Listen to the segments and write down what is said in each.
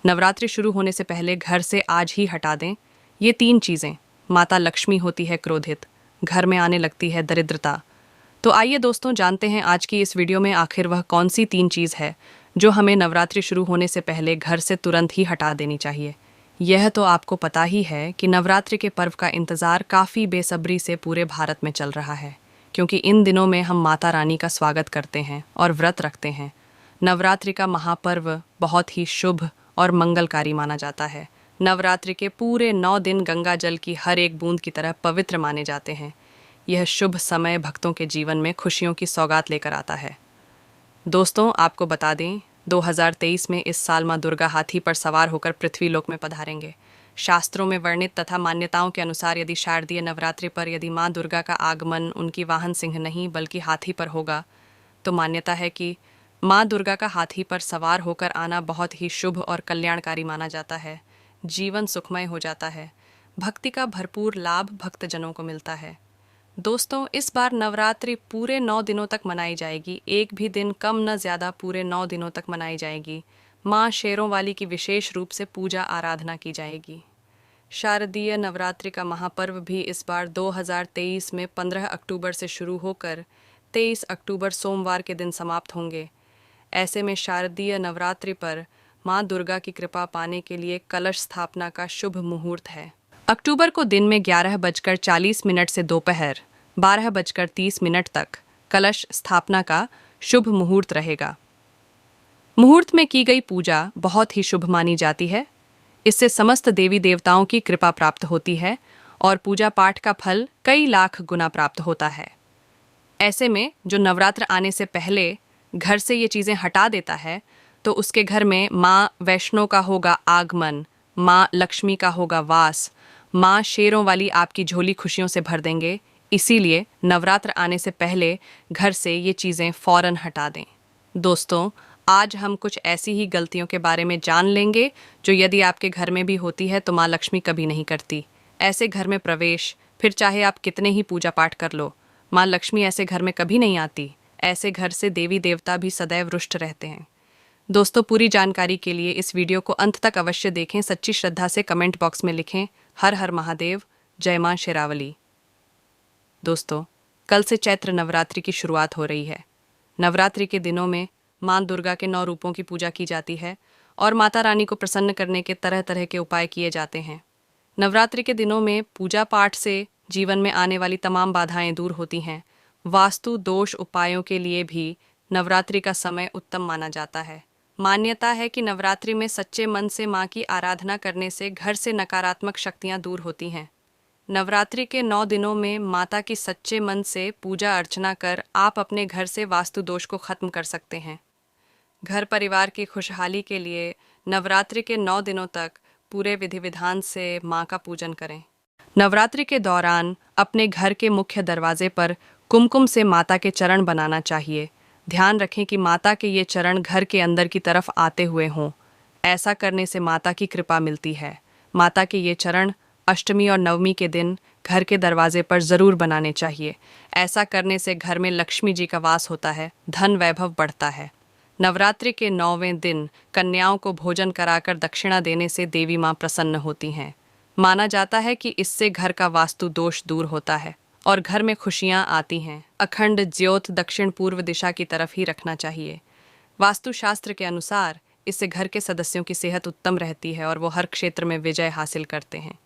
नवरात्रि शुरू होने से पहले घर से आज ही हटा दें ये 3 चीज़ें। माता लक्ष्मी होती है क्रोधित, घर में आने लगती है दरिद्रता। तो आइए दोस्तों, जानते हैं आज की इस वीडियो में आखिर वह कौन सी 3 चीज़ है जो हमें नवरात्रि शुरू होने से पहले घर से तुरंत ही हटा देनी चाहिए। यह तो आपको पता ही है कि नवरात्रि के पर्व का इंतज़ार काफ़ी बेसब्री से पूरे भारत में चल रहा है, क्योंकि इन दिनों में हम माता रानी का स्वागत करते हैं और व्रत रखते हैं। नवरात्रि का महापर्व बहुत ही शुभ और मंगलकारी माना जाता है। नवरात्रि के पूरे 9 दिन गंगा जल की हर एक बूंद की तरह पवित्र माने जाते हैं। यह शुभ समय भक्तों के जीवन में खुशियों की सौगात लेकर आता है। दोस्तों, आपको बता दें, 2023 में इस साल माँ दुर्गा हाथी पर सवार होकर पृथ्वी लोक में पधारेंगे। शास्त्रों में वर्णित तथा मान्यताओं के अनुसार यदि शारदीय नवरात्रि पर यदि माँ दुर्गा का आगमन उनकी वाहन सिंह नहीं बल्कि हाथी पर होगा, तो मान्यता है कि माँ दुर्गा का हाथी पर सवार होकर आना बहुत ही शुभ और कल्याणकारी माना जाता है। जीवन सुखमय हो जाता है। भक्ति का भरपूर लाभ भक्तजनों को मिलता है। दोस्तों, इस बार नवरात्रि पूरे 9 दिनों तक मनाई जाएगी। एक भी दिन कम न ज़्यादा पूरे 9 दिनों तक मनाई जाएगी। माँ शेरों वाली की विशेष रूप से पूजा आराधना की जाएगी। शारदीय नवरात्रि का महापर्व भी इस बार 2023 में 15 अक्टूबर से शुरू होकर 23 अक्टूबर सोमवार के दिन समाप्त होंगे। ऐसे में शारदीय नवरात्रि पर माँ दुर्गा की कृपा पाने के लिए कलश स्थापना का शुभ मुहूर्त है। अक्टूबर को दिन में 11:40 से दोपहर 12:30 तक कलश स्थापना का शुभ मुहूर्त रहेगा। मुहूर्त में की गई पूजा बहुत ही शुभ मानी जाती है। इससे समस्त देवी देवताओं की कृपा प्राप्त होती है और पूजा पाठ का फल कई लाख गुना प्राप्त होता है। ऐसे में जो नवरात्र आने से पहले घर से ये चीज़ें हटा देता है, तो उसके घर में माँ वैष्णो का होगा आगमन, माँ लक्ष्मी का होगा वास, माँ शेरों वाली आपकी झोली खुशियों से भर देंगे। इसीलिए नवरात्र आने से पहले घर से ये चीज़ें फौरन हटा दें। दोस्तों, आज हम कुछ ऐसी ही गलतियों के बारे में जान लेंगे जो यदि आपके घर में भी होती है तो माँ लक्ष्मी कभी नहीं करती। ऐसे घर में प्रवेश, फिर चाहे आप कितने ही पूजा पाठ कर लो, माँ लक्ष्मी ऐसे घर में कभी नहीं आती। ऐसे घर से देवी देवता भी सदैव रुष्ट रहते हैं। दोस्तों, पूरी जानकारी के लिए इस वीडियो को अंत तक अवश्य देखें। सच्ची श्रद्धा से कमेंट बॉक्स में लिखें, हर हर महादेव, जय मां शेरावली। दोस्तों, कल से चैत्र नवरात्रि की शुरुआत हो रही है। नवरात्रि के दिनों में मां दुर्गा के 9 रूपों की पूजा की जाती है और माता रानी को प्रसन्न करने के तरह तरह के उपाय किए जाते हैं। नवरात्रि के दिनों में पूजा पाठ से जीवन में आने वाली तमाम बाधाएं दूर होती हैं। वास्तु दोष उपायों के लिए भी नवरात्रि का समय उत्तम माना जाता है। मान्यता है कि नवरात्रि में सच्चे मन से माँ की आराधना करने से घर से नकारात्मक शक्तियाँ दूर होती हैं। नवरात्रि के 9 दिनों में माता की सच्चे मन से पूजा अर्चना कर आप अपने घर से वास्तु दोष को खत्म कर सकते हैं। घर परिवार की खुशहाली के लिए नवरात्रि के 9 दिनों तक पूरे विधि विधान से माँ का पूजन करें। नवरात्रि के दौरान अपने घर के मुख्य दरवाजे पर कुमकुम से माता के चरण बनाना चाहिए। ध्यान रखें कि माता के ये चरण घर के अंदर की तरफ आते हुए हों। ऐसा करने से माता की कृपा मिलती है। माता के ये चरण अष्टमी और नवमी के दिन घर के दरवाजे पर ज़रूर बनाने चाहिए। ऐसा करने से घर में लक्ष्मी जी का वास होता है, धन वैभव बढ़ता है। नवरात्रि के 9वें दिन कन्याओं को भोजन कराकर दक्षिणा देने से देवी माँ प्रसन्न होती हैं। माना जाता है कि इससे घर का वास्तु दोष दूर होता है और घर में खुशियाँ आती हैं। अखंड ज्योत दक्षिण पूर्व दिशा की तरफ ही रखना चाहिए। वास्तुशास्त्र के अनुसार इससे घर के सदस्यों की सेहत उत्तम रहती है और वो हर क्षेत्र में विजय हासिल करते हैं।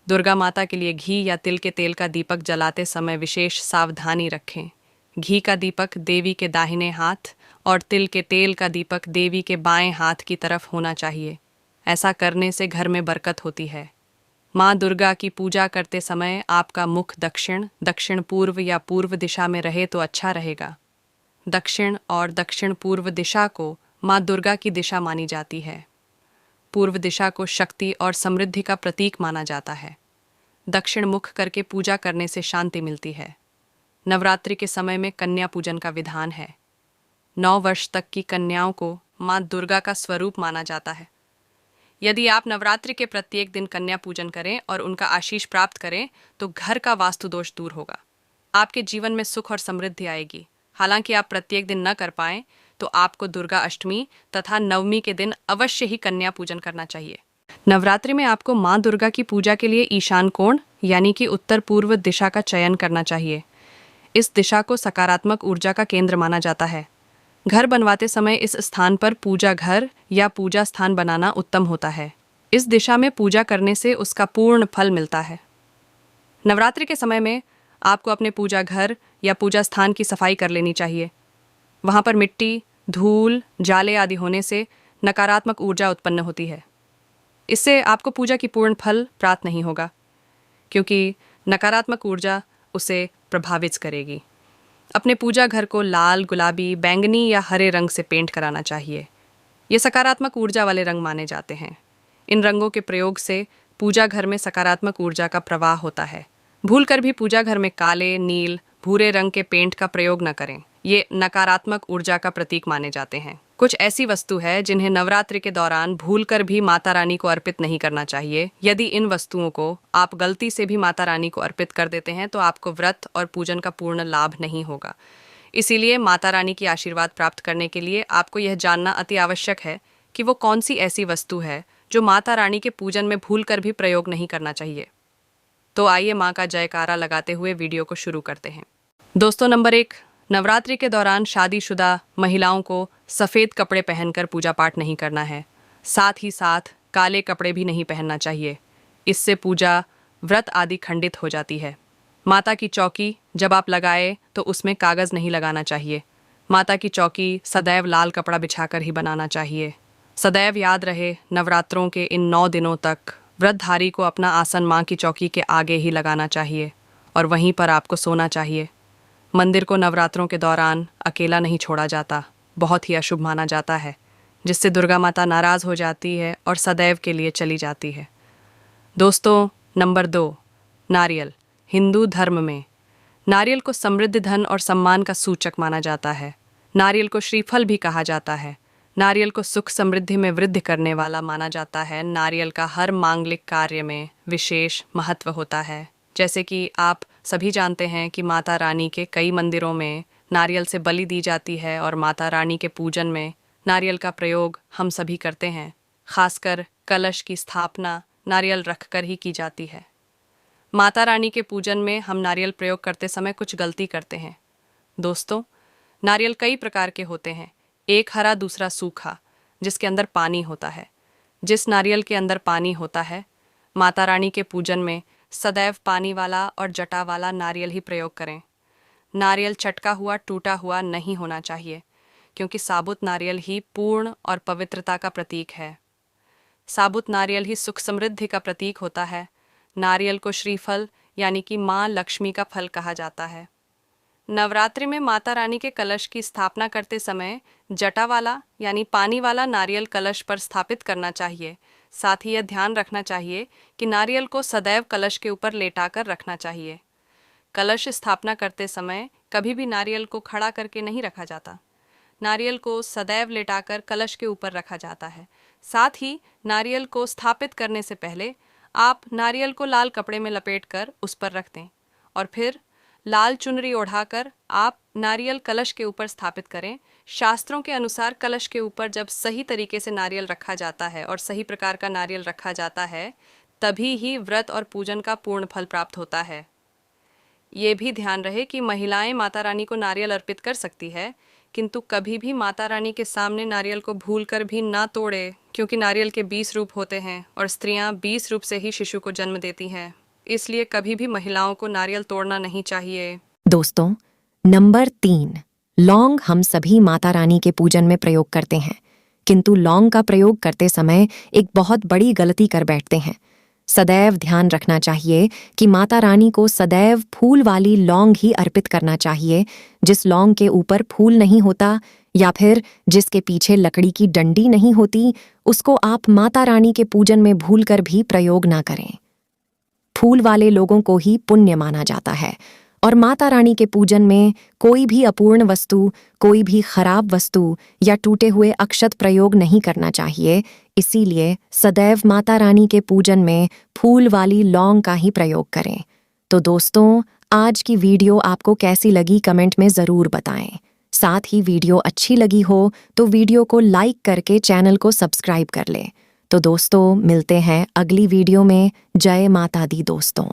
दुर्गा माता के लिए घी या तिल के तेल का दीपक जलाते समय विशेष सावधानी रखें। घी का दीपक देवी के दाहिने हाथ और तिल के तेल का दीपक देवी के बाएं हाथ की तरफ होना चाहिए। ऐसा करने से घर में बरकत होती है। माँ दुर्गा की पूजा करते समय आपका मुख दक्षिण, दक्षिण पूर्व या पूर्व दिशा में रहे तो अच्छा रहेगा। दक्षिण और दक्षिण पूर्व दिशा को माँ दुर्गा की दिशा मानी जाती है। पूर्व दिशा को शक्ति और समृद्धि का प्रतीक माना जाता है। दक्षिण मुख करके पूजा करने से शांति मिलती है। नवरात्रि के समय में कन्या पूजन का विधान है। 9 वर्ष तक की कन्याओं को माँ दुर्गा का स्वरूप माना जाता है। यदि आप नवरात्रि के प्रत्येक दिन कन्या पूजन करें और उनका आशीष प्राप्त करें तो घर का वास्तु दोष दूर होगा। आपके जीवन में सुख और समृद्धि आएगी। हालांकि आप प्रत्येक दिन न कर पाएं तो आपको दुर्गा अष्टमी तथा नवमी के दिन अवश्य ही कन्या पूजन करना चाहिए। नवरात्रि में आपको माँ दुर्गा की पूजा के लिए ईशान कोण यानी कि उत्तर पूर्व दिशा का चयन करना चाहिए। इस दिशा को सकारात्मक ऊर्जा का केंद्र माना जाता है। घर बनवाते समय इस स्थान पर पूजा घर या पूजा स्थान बनाना उत्तम होता है। इस दिशा में पूजा करने से उसका पूर्ण फल मिलता है। नवरात्रि के समय में आपको अपने पूजा घर या पूजा स्थान की सफाई कर लेनी चाहिए। वहाँ पर मिट्टी, धूल, जाले आदि होने से नकारात्मक ऊर्जा उत्पन्न होती है। इससे आपको पूजा की पूर्ण फल प्राप्त नहीं होगा, क्योंकि नकारात्मक ऊर्जा उसे प्रभावित करेगी। अपने पूजा घर को लाल, गुलाबी, बैंगनी या हरे रंग से पेंट कराना चाहिए। ये सकारात्मक ऊर्जा वाले रंग माने जाते हैं। इन रंगों के प्रयोग से पूजा घर में सकारात्मक ऊर्जा का प्रवाह होता है। भूलकर भी पूजा घर में काले, नील, भूरे रंग के पेंट का प्रयोग न करें। ये नकारात्मक ऊर्जा का प्रतीक माने जाते हैं। कुछ ऐसी वस्तु है जिन्हें नवरात्रि के दौरान भूलकर भी माता रानी को अर्पित नहीं करना चाहिए। यदि इन वस्तुओं को आप गलती से भी माता रानी को अर्पित कर देते हैं तो आपको व्रत और पूजन का पूर्ण लाभ नहीं होगा। इसीलिए माता रानी की आशीर्वाद प्राप्त करने के लिए आपको यह जानना अति आवश्यक है कि वो कौन सी ऐसी वस्तु है जो माता रानी के पूजन में भूलकर भी प्रयोग नहीं करना चाहिए। तो आइए माँ का जयकारा लगाते हुए वीडियो को शुरू करते हैं। दोस्तों, नंबर 1, नवरात्रि के दौरान शादीशुदा महिलाओं को सफ़ेद कपड़े पहनकर पूजा पाठ नहीं करना है। साथ ही साथ काले कपड़े भी नहीं पहनना चाहिए। इससे पूजा, व्रत आदि खंडित हो जाती है। माता की चौकी जब आप लगाए तो उसमें कागज़ नहीं लगाना चाहिए। माता की चौकी सदैव लाल कपड़ा बिछाकर ही बनाना चाहिए। सदैव याद रहे, नवरात्रों के इन 9 दिनों तक व्रतधारी को अपना आसन माँ की चौकी के आगे ही लगाना चाहिए और वहीं पर आपको सोना चाहिए। मंदिर को नवरात्रों के दौरान अकेला नहीं छोड़ा जाता। बहुत ही अशुभ माना जाता है, जिससे दुर्गा माता नाराज़ हो जाती है और सदैव के लिए चली जाती है। दोस्तों, नंबर 2, नारियल। हिंदू धर्म में नारियल को समृद्ध धन और सम्मान का सूचक माना जाता है। नारियल को श्रीफल भी कहा जाता है। नारियल को सुख समृद्धि में वृद्धि करने वाला माना जाता है। नारियल का हर मांगलिक कार्य में विशेष महत्व होता है। जैसे कि आप सभी जानते हैं कि माता रानी के कई मंदिरों में नारियल से बलि दी जाती है और माता रानी के पूजन में नारियल का प्रयोग हम सभी करते हैं। खासकर कलश की स्थापना नारियल रखकर ही की जाती है। माता रानी के पूजन में हम नारियल प्रयोग करते समय कुछ गलती करते हैं। दोस्तों, नारियल कई प्रकार के होते हैं। एक हरा, दूसरा सूखा, जिसके अंदर पानी होता है। जिस नारियल के अंदर पानी होता है, माता रानी के पूजन में सदैव पानी वाला और जटा वाला नारियल ही प्रयोग करें। नारियल चटका हुआ, टूटा हुआ नहीं होना चाहिए, क्योंकि साबुत नारियल ही पूर्ण और पवित्रता का प्रतीक है। साबुत नारियल ही सुख समृद्धि का प्रतीक होता है। नारियल को श्रीफल यानी कि माँ लक्ष्मी का फल कहा जाता है। नवरात्रि में माता रानी के कलश की स्थापना करते समय जटा वाला यानी पानी वाला नारियल कलश पर स्थापित करना चाहिए। साथ ही यह ध्यान रखना चाहिए कि नारियल को सदैव कलश के ऊपर लेटाकर रखना चाहिए। कलश स्थापना करते समय कभी भी नारियल को खड़ा करके नहीं रखा जाता। नारियल को सदैव लेटाकर कलश के ऊपर रखा जाता है। साथ ही नारियल को स्थापित करने से पहले आप नारियल को लाल कपड़े में लपेटकर उस पर रख दें और फिर लाल चुनरी ओढ़ाकर आप नारियल कलश के ऊपर स्थापित करें। शास्त्रों के अनुसार कलश के ऊपर जब सही तरीके से नारियल रखा जाता है और सही प्रकार का नारियल रखा जाता है, तभी ही व्रत और पूजन का पूर्ण फल प्राप्त होता है। ये भी ध्यान रहे कि महिलाएं माता रानी को नारियल अर्पित कर सकती है, किंतु कभी भी माता रानी के सामने नारियल को भूलकर भी ना तोड़े, क्योंकि नारियल के 20 रूप होते हैं और स्त्रियां 20 रूप से ही शिशु को जन्म देती हैं। इसलिए कभी भी महिलाओं को नारियल तोड़ना नहीं चाहिए। दोस्तों, नंबर 3, लौंग हम सभी माता रानी के पूजन में प्रयोग करते हैं, किंतु लौंग का प्रयोग करते समय एक बहुत बड़ी गलती कर बैठते हैं। सदैव ध्यान रखना चाहिए कि माता रानी को सदैव फूल वाली लौंग ही अर्पित करना चाहिए। जिस लौंग के ऊपर फूल नहीं होता या फिर जिसके पीछे लकड़ी की डंडी नहीं होती, उसको आप माता रानी के पूजन में भूलकर भी प्रयोग ना करें। फूल वाले लोगों को ही पुण्य माना जाता है और माता रानी के पूजन में कोई भी अपूर्ण वस्तु, कोई भी खराब वस्तु या टूटे हुए अक्षत प्रयोग नहीं करना चाहिए। इसीलिए सदैव माता रानी के पूजन में फूल वाली लौंग का ही प्रयोग करें। तो दोस्तों, आज की वीडियो आपको कैसी लगी कमेंट में ज़रूर बताएं। साथ ही वीडियो अच्छी लगी हो तो वीडियो को लाइक करके चैनल को सब्सक्राइब कर ले। तो दोस्तों मिलते हैं अगली वीडियो में। जय माता दी दोस्तों।